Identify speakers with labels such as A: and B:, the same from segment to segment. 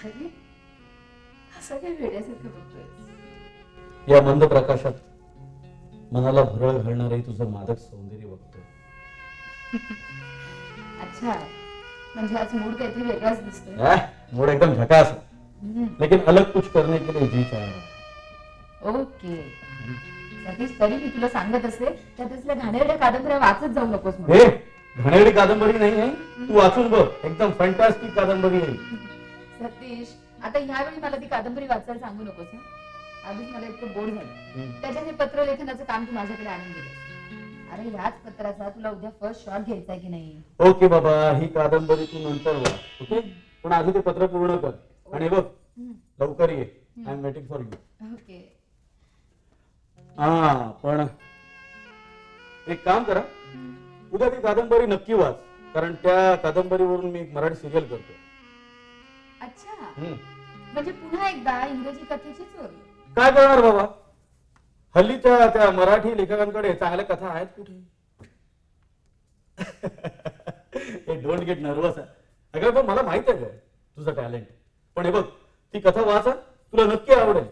A: अरे असं काय वेड्यासारखं बघतोय?
B: या मंद प्रकाशात मनाला भरळ घालणारे तुझं मादक सौंदर्य बघतोय.
A: अच्छा, म्हणजे आज मूड काहीतरी वेगळाच दिसतोय.
B: मूड एकदम झकास है, लेकिन अलग कुछ करने के लिए जी चाह रहा है.
A: ओके सतीश, तरी मी तुला सांगत असते त्या तसल्या घाणेरड्या कादंबऱ्या वाचत जाऊ नकोस
B: हे घाणेरडी कादंबरी नाही आहे, तू वाचून बघ, एकदम फॅन्टास्टिक कादंबरी आहे.
A: सतीश, आता ह्यावेळी मला ती कादंबरी वाचायला सांगू नकोस हं? आधीच मला इतकं बोर झालं. त्याच्याने पत्र लेखनाचं काम तू माझ्याकडे आणून दिलं. अरे याच पत्राचा तुला उद्या फर्स्ट शॉट घ्यायचा की नाही?
B: ओके बाबा, ही कादंबरी तू नंतर वाच, ओके? पण आधी ते पत्र पूर्ण कर आणि बघ लवकर ये. I am waiting for you.
A: Okay.
B: हा, पण एक काम करा, उद्या ती कादंबरी नक्की वाच, कारण त्या कादंबरीवरून मी एक मराठी सिरियल करतो.
A: अच्छा, म्हणजे पुन्हा एकदा इंग्रजी कथेची चोरी.
B: काय करणार बाबा, हल्लीच्या त्या मराठी लेखकांकडे चांगल्या कथा आहेत कुठे? Don't get nervous. अगं पण मला माहित आहे काय तुझं टॅलेंट, पण हे बघ, ती कथा वाचा, तुला नक्की आवडेल.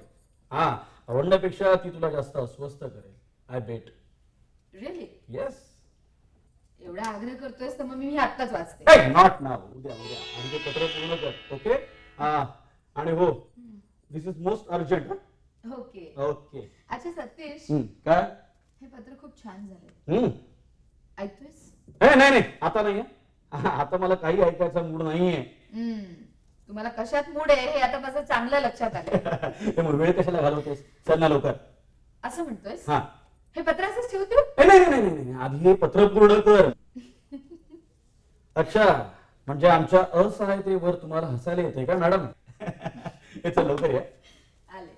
B: हा, आवडण्यापेक्षा ती तुला जास्त अस्वस्थ करेल. I bet.
A: रिअली?
B: येस.
A: एवढा आग्रह करतोयस तर मग मी आत्ताच वाचते.
B: नॉट नाव, उद्या उद्या. आणि ते पत्र पूर्ण कर, ओके? हा, आणि हो, this is most urgent.
A: Okay
B: okay.
A: अच्छा सतीश,
B: काय?
A: हे पत्र खूप छान झालंय. ऐकतोयस?
B: नाही नाही, आता नाहीये. आता मला काही ऐकायचा मूड नाहीये.
A: तुम्हाला कशात मूड आहे हे आता माझं चांगलं लक्षात आलं.
B: मग वेळ कशाला घालवतेस? चल ना लवकर.
A: असं म्हणतोयस?
B: हा.
A: हे पत्र असंच ठेवतो?
B: नाही नाही नाही, आधी हे पत्र पूर्ण कर. अच्छा, म्हणजे आमच्या असहायतेवर तुम्हाला हसायला येते का मॅडम? हे चल लवकर या.
A: आले.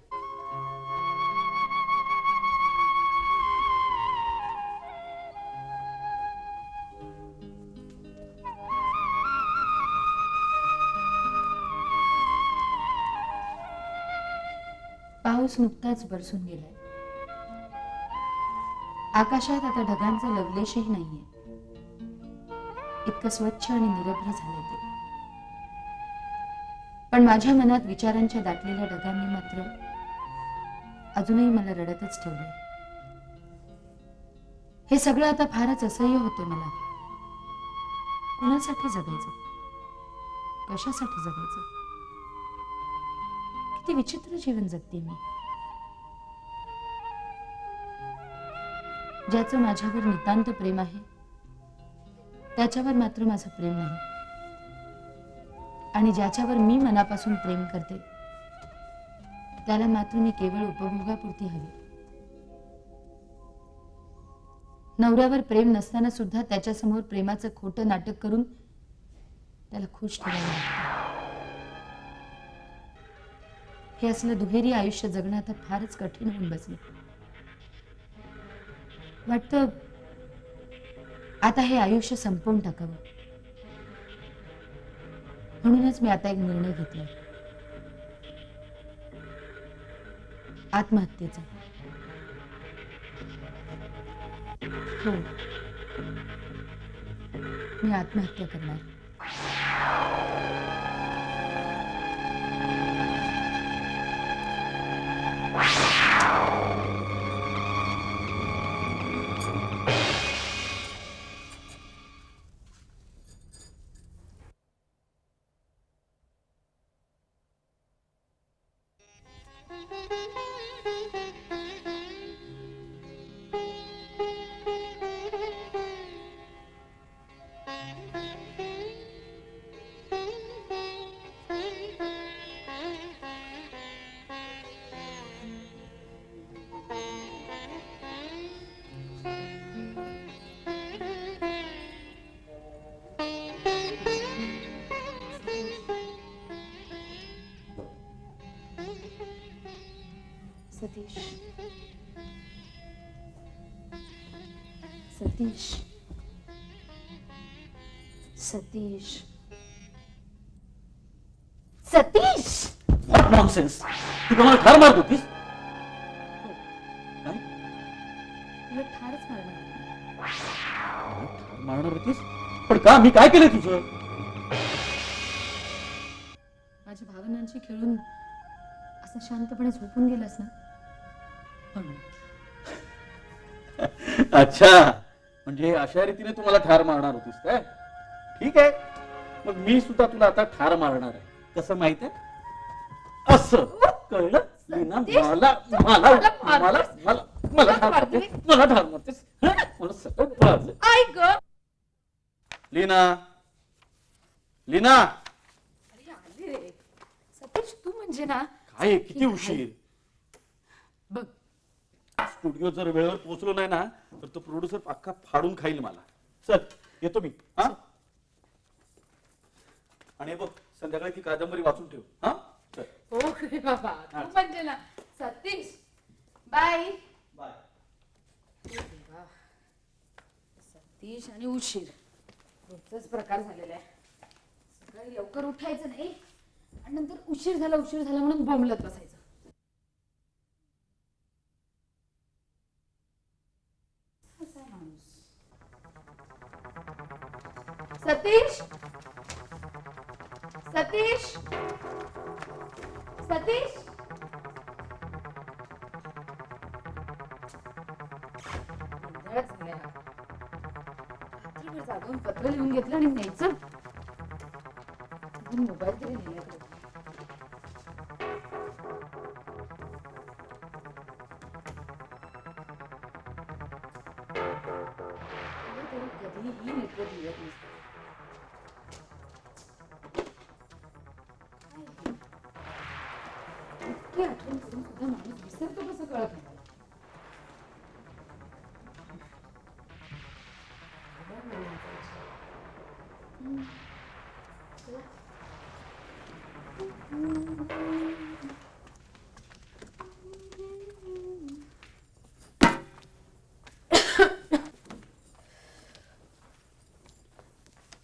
A: पाऊस नुकताच बरसून गेलाय. आकाशात आता ढगांचा लवलेशही नाहीये. इतकं स्वच्छ आणि निरभ्र झालंय ते. पण माझ्या मनात विचारांच्या दाटलेल्या ढगांनी मात्र अजूनही मला रडतच ठेवलंय. हे सगळं आता फारच असह्य होतंय मला. कुणासाठी जगायचं? कशासाठी जगायचं? किती विचित्र जीवन जगते मी. ज्याचं माझ्यावर नितांत प्रेम आहे त्याच्यावर मात्र माझं प्रेम नाही. आणि ज्याच्यावर मी मनापासून प्रेम करते त्याला मात्र मी केवळ उपभोगापुरती हवी. नवऱ्यावर प्रेम नसताना सुद्धा त्याच्यासमोर प्रेमाचं खोटं नाटक करून त्याला खुश ठेवायला लागतं. हे असलं दुहेरी आयुष्य जगणं आता फारच कठीण होऊन बसलं. वाटतं आता हे आयुष्य संपवून टाकावं. म्हणूनच मी आता एक निर्णय घेतलाय, आत्महत्येचा. हो, मी आत्महत्या करणार. Satish Satish Satish Satish
B: what nonsense. तू मला ठार मारत होतीस काय?
A: तुला ठारच मारणार.
B: ठार मारणार होतीस पण का? मी काय केलं तुझं?
A: माझ्या भावनांशी खेळून असं शांतपणे झोपून गेलास ना.
B: अच्छा, म्हणजे अशा रीतीने तू मला ठार मारणार होतीस काय? ठीक आहे, मग मी सुद्धा तुला आता ठार मारणार आहे. कसं माहित आहे? असं कळलं? लीना, मला मला मला मला मला ठार मारतेस, मला ठार मारतेस. हं? मला सगळं कळलं.
A: आई ग.
B: लीना, लीना,
A: अरे आले रे. सतीश तू म्हणजे ना.
B: काय आहे? किती उशीर?
A: बघ
B: स्टुडिओ जर वेळेवर पोहोचलो नाही ना तर तो प्रोड्युसर अख्खा फाडून खाईल मला. चल येतो मी. हा, आणि हे बघ संध्याकाळी ती कादंबरी वाचून ठेव. हा चल.
A: हो रे बाबा तू म्हणजे ना. Satish bye
B: bye.
A: सतीश आणि उशीर रोजचाच प्रकार झालेला आहे. सकाळी लवकर उठायचं नाही आणि नंतर उशीर झाला म्हणून बोंबलत बसायचं. असा आहे माणूस. सतीश सतीश सतीश गोंधळच झालाय हा. रात्रभर जागून पत्र लिहून घेतलं आणि न्यायचं. मोबाईल तरी नेला तर. कधीही नेटवर्क मिळत नसतं. इतकी आठवण करून सुद्धा माणूस विसरतो कसं कळत नाही.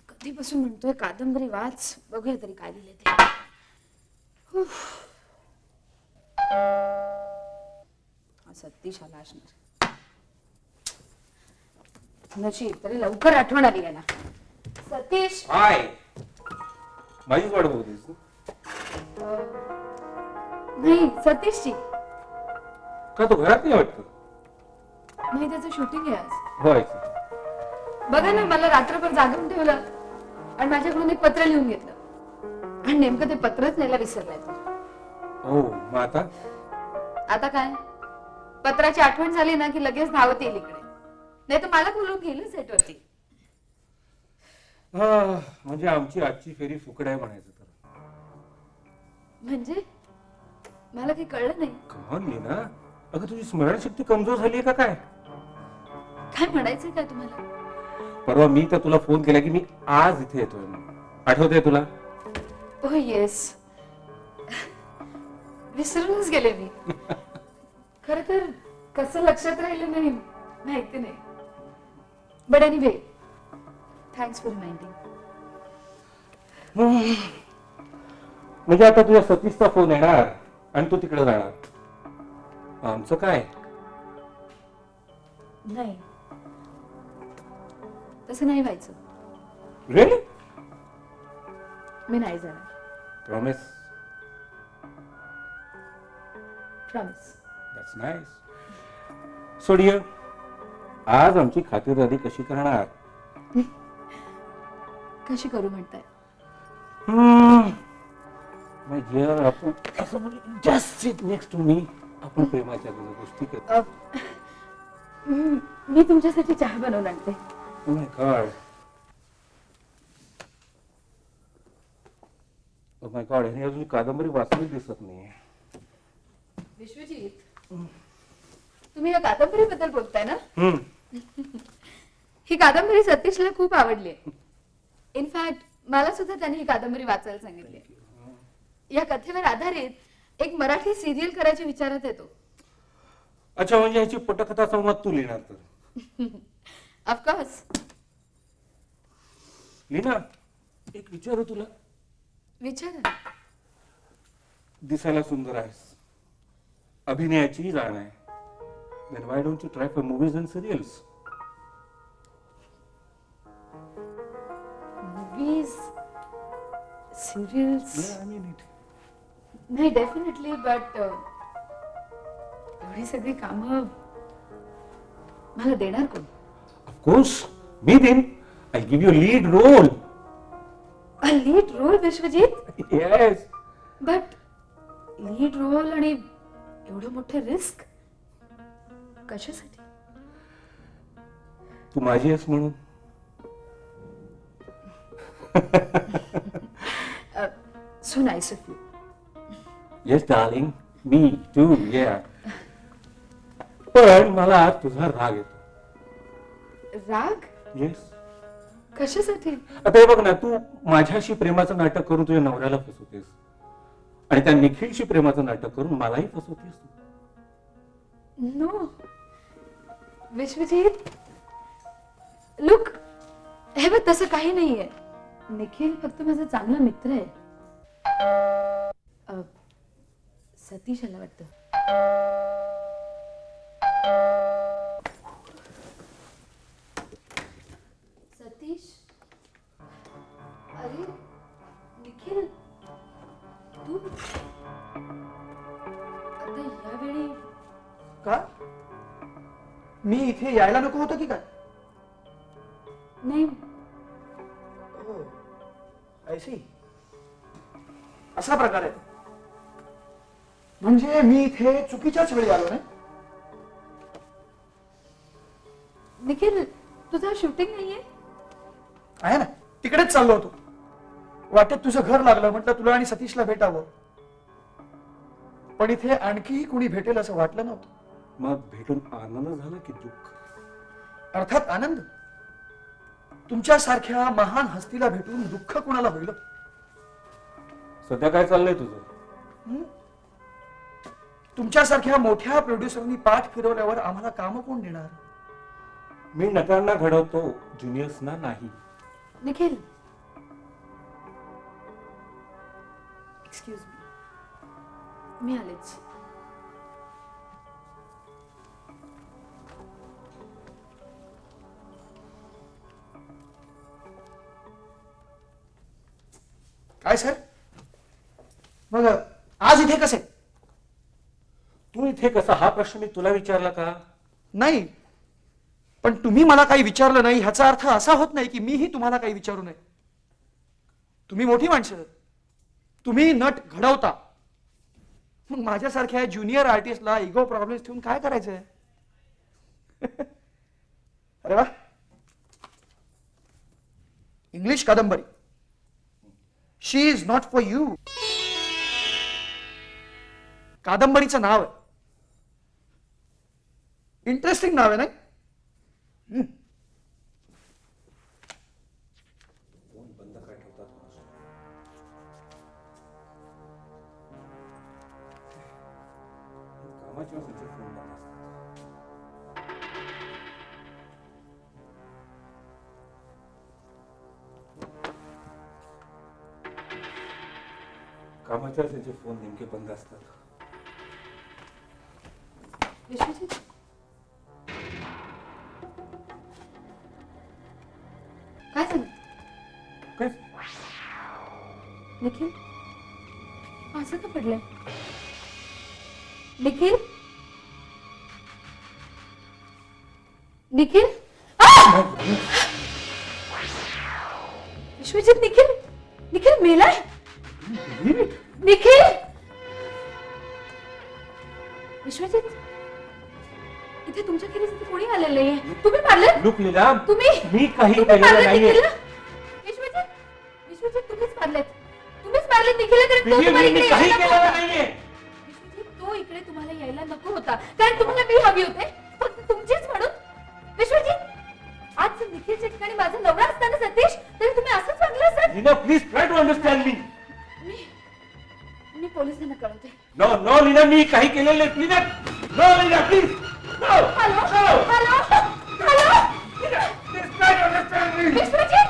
A: कधीपासून म्हणतोय कादंबरी वाच, बघूया तरी काय लिहिले ते. सतीश आला असणार. नशीब तरी लवकर आठवण आली याला. सतीश.
C: हाय, माझीच वाट बघतेस तू?
A: नाही सतीशची.
C: का तू घरात नाही वाटत?
A: नाही त्याचं शूटिंग आहे आज.
C: होय.
A: बघा ना मला रात्रभर जागून ठेवलं आणि माझ्याकडून एक पत्र लिहून घेतलं आणि नेमकं ते पत्रच न्यायला विसरलाय तो.
C: हो, मग आता?
A: आता काय, पत्राची आठवण झाली ना की लगेच धावत येईल इकडे. नाही तर मला बोलून घेईल सेटवरती.
C: म्हणजे आमची आजची फेरी फुकड आहे म्हणायचं तर.
A: म्हणजे मला काही कळलं नाही.
C: कमाल लीना, अगं तुझी स्मरणशक्ती कमजोर झाली का काय?
A: काय म्हणायचंय काय तुम्हाला?
C: परवा मी तर तुला फोन केला की मी आज इथे येतोय. आठवतंय तुला?
A: ओ येस, विसरूनच गेले मी. खर तर कसं लक्षात राहिलं नाही माहिती नाही. But anyway thanks for reminding.
C: म्हणजे आता तुझ्या सतीशचा फोन येणार आणि तू तिकडे जाणार. आमचं काय?
A: नाही तसं नाही व्हायचं.
C: रिअली?
A: मी नाही जाणार.
C: Promise?
A: Promise.
C: That's nice. So dear, आज आमची खातिरदारी कशी करणार?
A: कशी करू म्हणताय?
C: डिअर, आपण असं just sit next to me. आपण प्रेमाच्या गोष्टी करतो.
A: मी तुमच्यासाठी चहा बनवून आणते.
C: Oh my God. Oh my God, ह्याने अजून कादंबरी वाचली दिसत नाही.
A: विश्वजित, तुम्ही या कादंबरीबद्दल बोलताय ना? ही कादंबरी सतीशला खूप आवडली. इनफॅक्ट मला सुद्धा त्यांनी ही कादंबरी वाचायला सांगितली. या कथेवर आधारित एक मराठी सिरियल करायच्या विचारात येतो.
C: अच्छा, म्हणजे ह्याची पटकथा संवाद तू लिहिणार तर.
A: ऑफकोर्स.
C: लीना, एक विचारू तुला.
A: विचार.
C: दिसायला सुंदर आहेस, अभिनयाची जाण आहे. Then why don't you try for movies and serials?
A: Movies, serials.
C: Yeah, I mean it.
A: नाही, डेफिनेटली, बट एवढी सगळी कामं मला देणार कोण?
C: Of course, me then. I'll give you lead role.
A: Lead role Vishwajit.
C: Yes.
A: But lead role आणि एवढं मोठं रिस्क कशासाठी?
C: तू माझी आहेस म्हणून.
A: So nice of you.
C: Yes, darling. Me too. Yeah. पण मला आज तुझा राग येतो.
A: राग
C: येस.
A: कशासाठी?
C: आता हे बघ ना, तू माझ्याशी प्रेमाचं नाटक करून तुझ्या नवऱ्याला फसवतेस आणि त्या निखिलशी प्रेमाचं नाटक करून मलाही फसवतेस.
A: नो विश्वजित, लुक, हे बघ, तसं काही नाहीये. निखिल फक्त माझा चांगला मित्र आहे. सतीश याला वाटतं. सतीश, अरे निखिल, तू आता यावेळी
D: का? मी इथे यायला नको होतं की काय?
A: नाही.
D: हो, I see. असा प्रकार आहे. म्हणजे मी इथे चुकीच्याच वेळी आलो नाही.
A: निखिल, तुझा शूटिंग नाहीये?
D: आहे ना, तिकडेच चाललो होतो. वाटेत तुझं घर लागलं, म्हटलं तुला आणि सतीशला भेटावं. पण इथे आणखीही कुणी भेटेल असं वाटलं नव्हतं.
C: मग भेटून आनंद झाला की दुःख?
D: अर्थात आनंद. तुमच्यासारख्या महान हस्तीला भेटून दुःख कुणाला होईल?
C: सध्या काय चाललंय तुझं?
D: तुमच्यासारख्या मोठ्या प्रोड्युसरनी पाठ फिरवल्यावर आम्हाला काम कोण देणार?
C: मी नटांना घडवतो, ज्युनियर्सना नाही.
A: निखिल, एक्सक्यूज मी आलेच.
D: काय सर? मग आज इथे कसे?
C: तू इथे कसा, हा प्रश्न मी तुला विचारला का?
D: नाही, पण तुम्ही मला काही विचारलं नाही ह्याचा अर्थ असा होत नाही की मीही तुम्हाला काही विचारू नये. तुम्ही मोठी माणसं, तुम्ही नट घडवता. मग माझ्यासारख्या ज्युनियर आर्टिस्टला इगो प्रॉब्लेम्स ठेवून काय करायचंय? अरे वा, इंग्लिश कादंबरी. शी इज नॉट फॉर यू. कादंबरीचं नाव आहे. इंटरेस्टिंग नाव आहे नाही?
C: बंद काय ठेवतात? कामाची वस्तूचे फोन बंद असतात. कामाच्या त्याचे फोन नेमके बंद असतात.
A: विश्वजित, काय झालं?
C: काय?
A: निखिल, असं का पडलंय? निखिल, निखिल, विश्वजित, निखिल, निखिल मेलाय. निखिल, विश्वजित, इथे तुमच्या खेरीज इथे कोणी आलेलं नाहीये. तुम्ही मारले?
C: लुक लीला,
A: तुम्ही
C: मी काही
A: तुम्ही
C: केलेलं
A: मारले
C: नाहीये.
A: निखिलला? विश्वजित, विश्वजित, तुम्हीच मारलेत. तुम्हीच मारले निखिलला, कारण तो तुम्हाला
C: मी
A: इकडे
C: काही
A: यायला नको
C: केलेलं
A: होता.
C: नाहीये.
A: विश्वजित, तो इकडे तुम्हाला यायला नको होता, कारण तुम्हाला मी हवी होते, फक्त तुमचीच म्हणून. विश्वजित, आज जर निखिलच्या ठिकाणी माझा नवरा असताना सतीश, तरी तुम्ही असंच वागला sir.
C: Leena, please try to understand me.
A: मी पोलिसांना कळवते.
C: नो नो लीना, मी काही केलेलं नाही. Leena, no Leena, please.
A: Hello hello hello Vishwajit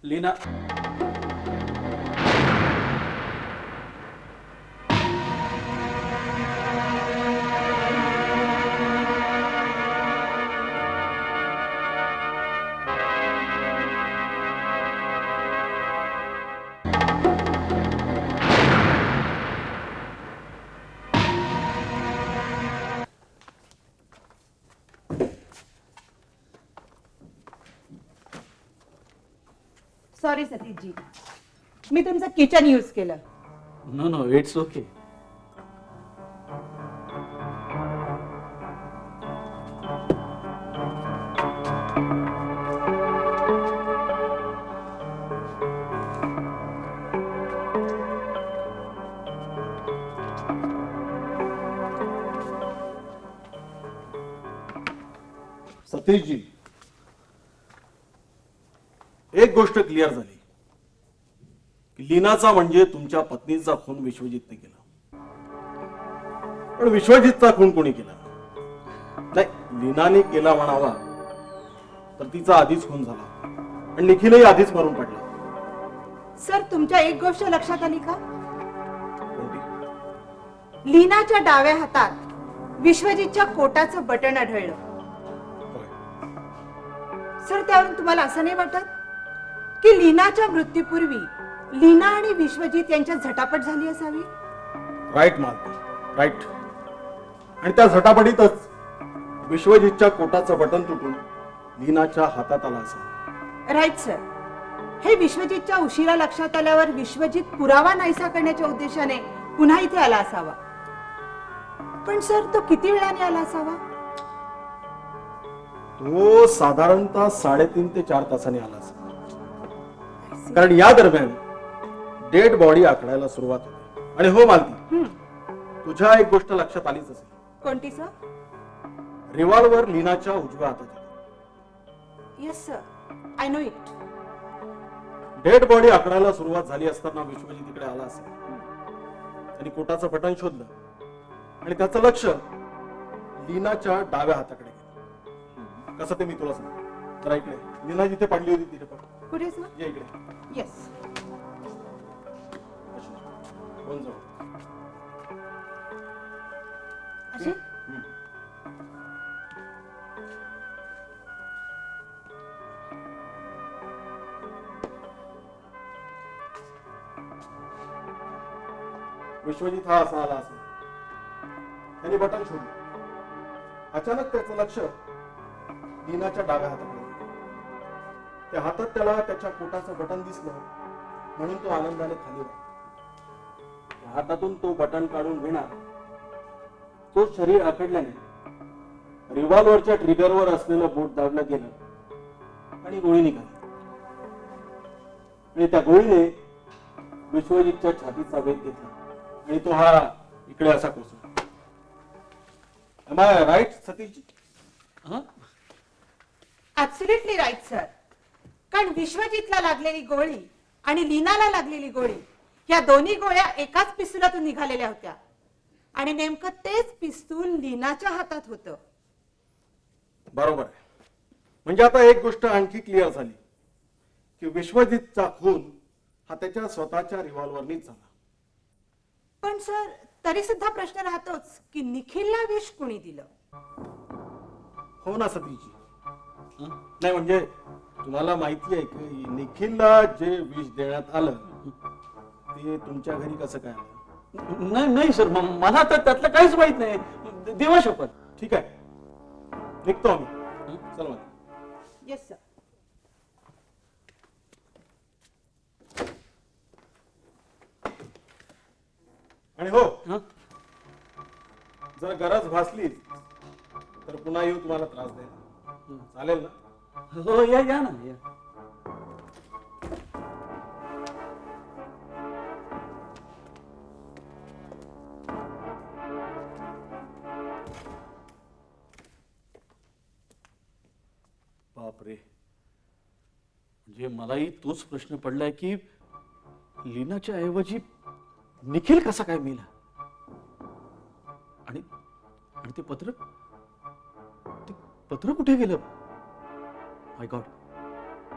B: Leena
E: sorry Satishji, मी तुमचं किचन यूज केलं.
B: No no it's okay.
F: Satishji, एक गोष्ट क्लिअर झाली की लीनाचा म्हणजे तुमच्या पत्नीचा खून विश्वजितने केला. पण विश्वजितचा खून कोणी केला? नाही, लीनाने केला म्हणावा तर तिचा आधीच खून झाला आणि निखिलही आधीच मरून पडला.
E: सर, तुमच्या एक गोष्ट लक्षात आली का?
F: कोणती?
E: लीनाच्या डाव्या हातात विश्वजितच्या कोटाचं बटन आढळलं.
F: होय.
E: सर, त्यावरून तुम्हाला असं नाही वाटत की लीनाच्या मृत्यूपूर्वी लीना आणि विश्वजित यांच्यात झटापट झाली असावी?
F: Right Malati, right. आणि त्या झटापटीतच विश्वजितच्या कोटाचं बटन तुटून लीनाच्या हातात आला असेल.
E: Right sir. हे विश्वजितच्या उशिरा लक्षात आल्यावर विश्वजित पुरावा नाहीसा करण्याच्या उद्देशाने पुन्हा इथे आला असावा. पण सर, तो किती वेळाने आला असावा?
F: तो साधारणतः 3.5 ते 4 तासांनी आला असेल. कारण या दरम्यान डेड बॉडी आकडायला सुरुवात होते. आणि हो मालती, तुझ्या एक गोष्ट लक्षात आलीच असेल.
E: कोणती सर?
F: रिव्हॉल्वर लीनाच्या उजव्या हातात होता.
E: Yes sir, I know it.
F: Dead body आकडायला सुरुवात झाली असताना विश्वजित इकडे आला असेल. त्यांनी कोटाचं बटन शोधलं आणि त्याचं लक्ष लीनाच्या डाव्या हाताकडे गेलं. कसं ते मी तुला सांगतो. तर इकडे लीना जिथे पडली होती तिथे पड.
E: कुठे सर?
F: ये इकडे.
E: येस.
F: बोल जाऊ.
E: अशी?
F: विश्वजित हा असा आला असेल. त्यांनी बटन शोधलं. अचानक त्याचं लक्ष लीनाच्या डाव्या हाताकडे गेलं. त्या हातात त्याला त्याच्या पोटाचं बटन दिसलं म्हणून तो आनंदाने खाली वळला. त्या हातातून तो बटन काढून घेणार तो शरीर आखडल्याने रिव्हॉल्वरच्या ट्रिगरवर असलेलं बोट दाबलं गेलं आणि गोळी निघाली. आणि त्या गोळीने विश्वजितच्या छातीचा वेध घेतला आणि तो हा इकडे असा कोसळला. Am I right, सतीशजी?
E: Absolutely right sir. कारण विश्वजितला लागलेली गोळी आणि लीनाला लागलेली गोळी या दोन्ही गोळ्या एकाच पिस्तुलातून निघालेल्या होत्या आणि नेमकं तेच पिस्तूल लीनाच्या हातात होतं.
F: बरोबर आहे. म्हणजे आता एक गोष्ट आणखी क्लिअर झाली की विश्वजितचा खून हा त्याच्या स्वतःच्या रिव्हॉल्वरनीच झाला.
E: पण सर तरी सुद्धा प्रश्न राहतोच की निखिलला विष कुणी दिलं.
F: हो ना सतीशजी. नाही म्हणजे तुम्हाला माहिती आहे की निखिलला जे विष देण्यात आलं ते तुमच्या घरी कसं काय आलं?
B: नाही सर, मला तर त्यातलं काहीच माहित नाही. देवा शपथ.
F: ठीक आहे, निघतो आम्ही. चला मग.
E: Yes sir.
F: आणि हो, जर गरज भासली तर पुन्हा येऊ तुम्हाला त्रास द्यायला. चालेल ना?
B: हो, या ना या. बापरे, म्हणजे मलाही तोच प्रश्न पडलाय की लीनाच्या ऐवजी निखिल कसा काय मेला. आणि ते पत्र कुठे गेलं. माय गॉड,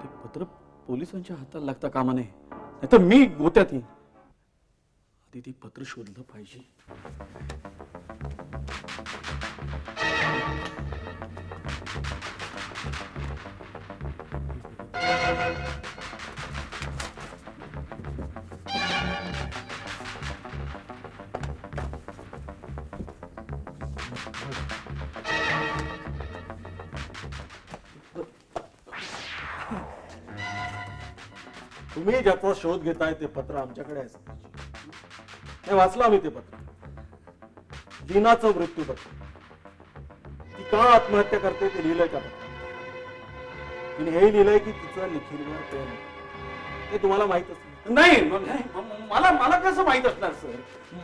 B: ते पत्र पोलिसांच्या हाताला लागता कामा नये, नाहीतर मी गोत्यात येईन. आधी ते पत्र शोधलं पाहिजे.
F: तुम्ही ज्याचा शोध घेताय ते पत्र आमच्याकडे आहे सतीशजी. हे वाचलं आम्ही ते पत्र. लीनाचं मृत्यू पत्र. ती का आत्महत्या करते ते लिहिलंय त्या पत्रात. तिने हे लिहिलंय की तिचं निखिलवर प्रेम आहे. हे तुम्हाला माहितच नाही.
B: मला कसं माहित असणार सर.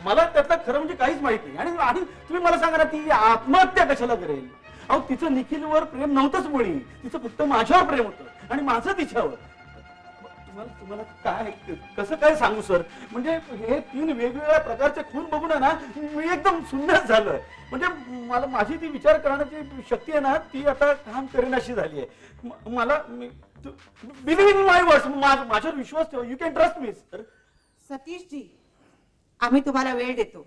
B: मला त्यातलं खरं म्हणजे काहीच माहित नाही. आणि तुम्ही मला सांगा ना, ती आत्महत्या कशाला करेल. अहो, तिचं निखिलवर प्रेम नव्हतंच मुळी. तिचं फक्त माझ्यावर प्रेम होतं आणि माझं तिच्यावर. तुम्हाला काय कसं काय सांगू सर. म्हणजे हे 3 वेगवेगळ्या प्रकारचे खून बघून आहे ना मी एकदम सुन्नत झालोय. म्हणजे मला माझी ती विचार करण्याची शक्ती आहे ना ती आता काम करेनाशी झाली आहे. मला बिलीव्ह इन माय वर्ड्स, माझ्यावर विश्वास ठेवा. You can trust me sir.
E: Satishji, आम्ही तुम्हाला वेळ देतो.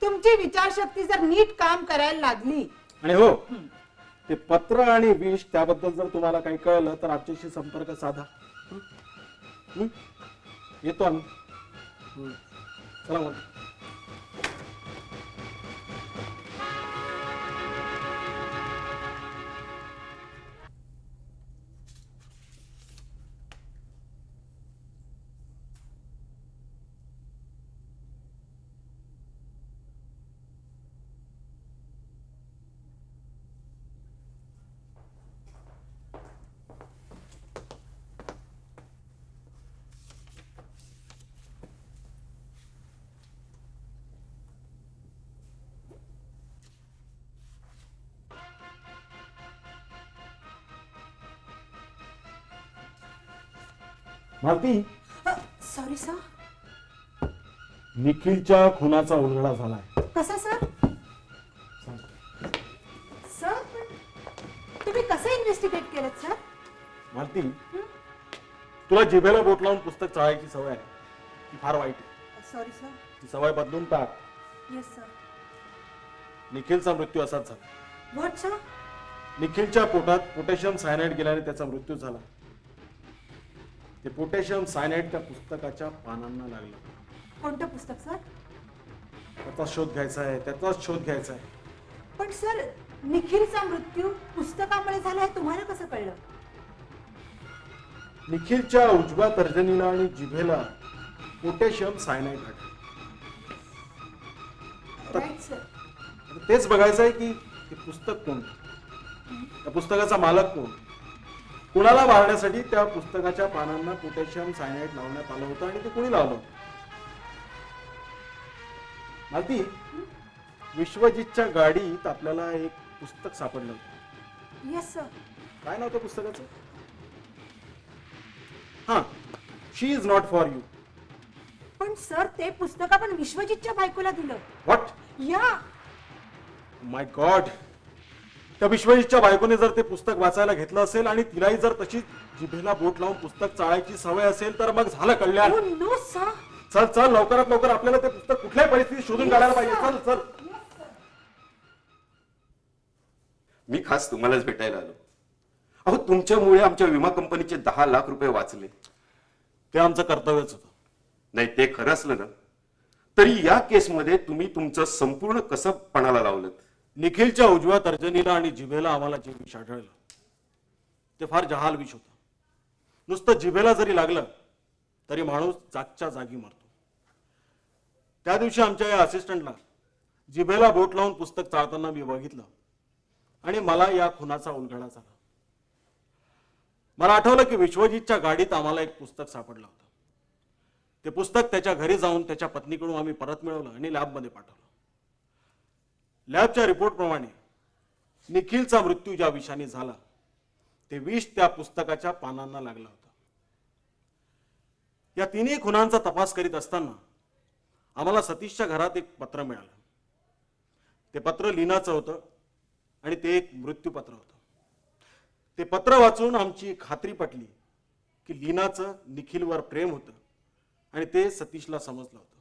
E: तुमची विचारशक्ती जर नीट काम करायला लागली.
F: आणि हो, ते पत्र आणि विष त्याबद्दल जर तुम्हाला काही कळलं तर आमच्याशी संपर्क साधा. येतो आम्ही. चला मग. Malati,
E: sorry sir.
F: निखिलच्या खुनाचा उलगडा झालाय.
E: कसा सर? सर पण तुम्ही कसं इन्व्हेस्टिगेट केलं सर?
F: मालती, तुला जिभेला बोट लावून पुस्तक चाळायची सवय आहे. ती फार वाईट आहे.
E: Sorry sir.
F: ती सवय बदलून टाक.
E: Yes sir.
F: निखिलचा मृत्यू असाच झाला.
E: What sir?
F: निखिलच्या पोटात पोटॅशियम सायनाइड गेल्याने त्याचा मृत्यू झाला. ते पोटॅशियम सायनाइड त्या पुस्तकाच्या पानांना लागलं.
E: कोणतं पुस्तक सर?
F: त्याचा शोध घ्यायचा आहे, त्याचाच शोध घ्यायचा आहे.
E: पण सर, निखिलचा मृत्यू पुस्तकामुळे झाला हे तुम्हाला कसं कळलं?
F: निखिलच्या उजव्या तर्जनीला आणि जिभेला पोटॅशियम सायनाइड आढळलं.
E: Right sir.
F: आता तेच बघायचं आहे की ते पुस्तक कोण, त्या पुस्तकाचा मालक कोण, कुणाला मारण्यासाठी त्या पुस्तकाच्या पानांना पोटॅशियम सायनाइड लावण्यात आलं होतं आणि ते कुणी लावलं होतं. मालती, विश्वजितच्या गाडीत आपल्याला एक पुस्तक सापडलं होतं.
E: Yes sir.
F: काय नाव त्या पुस्तकाचं? हा, शी इज नॉट फॉर यू.
E: पण सर, ते पुस्तक आपण विश्वजितच्या बायकोला दिलं.
F: व्हॉट?
E: या.
F: माय गॉड, त्या विश्वजितच्या बायकोने जर ते पुस्तक वाचायला घेतलं असेल आणि तिलाही जर तशी जिभेला बोट लावून पुस्तक चाळायची सवय असेल तर मग झालं कल्याण.
E: No sir.
F: चल चल, लवकरात लवकर आपल्याला ते पुस्तक कुठल्याही परिस्थितीत शोधून काढायला पाहिजे. चल चल.
G: मी खास तुम्हालाच भेटायला आलो. अहो, तुमच्यामुळे आमच्या विमा कंपनीचे 10 लाख रुपये वाचले.
F: ते आमचं कर्तव्यच होतं.
G: नाही, ते खरं असलं ना तरी या केसमध्ये तुम्ही तुमचं संपूर्ण कसं पणाला लावलं.
F: निखिलच्या उजव्या तर्जनीला आणि जिभेला आम्हाला जे विष आढळलं ते फार जहाल विष होतं. नुसतं जिभेला जरी लागलं तरी माणूस जागच्या जागी मरतो. त्या दिवशी आमच्या या असिस्टंटला जिभेला बोट लावून पुस्तक चाळताना मी बघितलं आणि मला या खुनाचा उलगडा झाला. मला आठवलं की विश्वजितच्या गाडीत आम्हाला एक पुस्तक सापडलं होतं. ते पुस्तक त्याच्या घरी जाऊन त्याच्या पत्नीकडून आम्ही परत मिळवलं आणि लॅबमध्ये पाठवलं. लॅबच्या रिपोर्टप्रमाणे निखिलचा मृत्यू ज्या विषाने झाला ते विष त्या पुस्तकाच्या पानांना लागलं होतं. या तिन्ही खुनांचा तपास करीत असताना आम्हाला सतीशच्या घरात एक पत्र मिळालं. ते पत्र लीनाचं होतं आणि ते एक मृत्यूपत्र होतं. ते पत्र वाचून आमची खात्री पटली की लीनाचं निखिलवर प्रेम होतं आणि ते सतीशला समजलं होतं.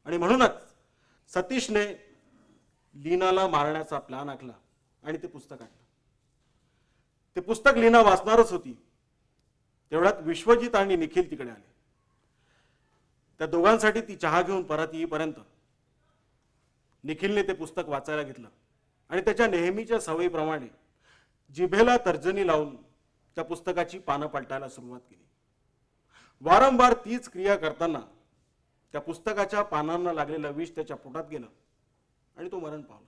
F: आणि म्हणूनच सतीशने लीनाला मारण्याचा प्लॅन आखला आणि ते पुस्तक आणलं. ते पुस्तक लीना वाचणारच होती तेवढ्यात विश्वजित आणि निखिल तिकडे आले. त्या दोघांसाठी ती चहा घेऊन परत येईपर्यंत निखिलने ते पुस्तक वाचायला घेतलं आणि त्याच्या नेहमीच्या सवयीप्रमाणे जिभेला तर्जनी लावून त्या पुस्तकाची पानं पलटायला सुरुवात केली. वारंवार तीच क्रिया करताना त्या पुस्तकाच्या पानांना लागलेलं विष त्याच्या पोटात गेलं आणि तो मरण पावला.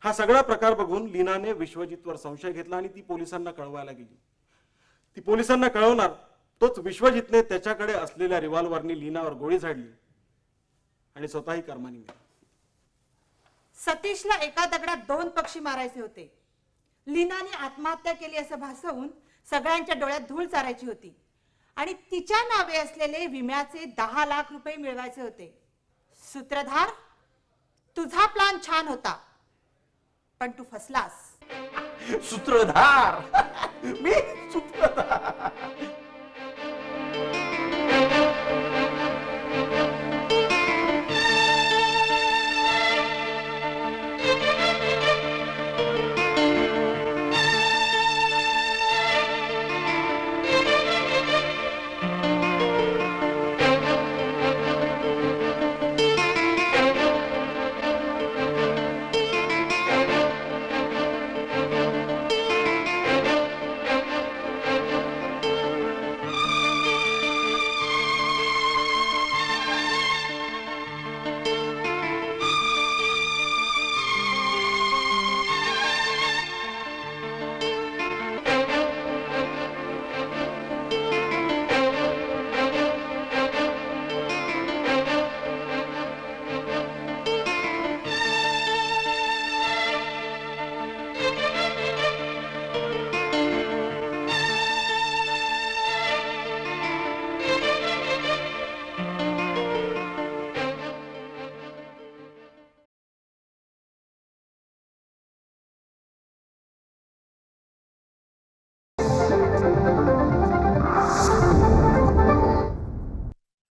F: हा सगळा प्रकार बघून लीनाने विश्वजितवर संशय घेतला आणि ती पोलिसांना कळवायला गेली. ती पोलिसांना कळवणार तोच विश्वजितने त्याच्याकडे असलेल्या रिव्हॉल्वरनी लीनावर गोळी झाडली आणि स्वतःही कर्माने मेला.
E: सतीशला एका दगडात 2 पक्षी मारायचे होते. लीनाने आत्महत्या केली असं भासवून सगळ्यांच्या डोळ्यात धूळ चारायची होती आणि तिच्या नावे असलेले विम्याचे 10 लाख रुपये मिळवायचे होते. सूत्रधार, तुझा प्लान छान होता पण तू फसलास.
B: सूत्रधार मी सूत्रधार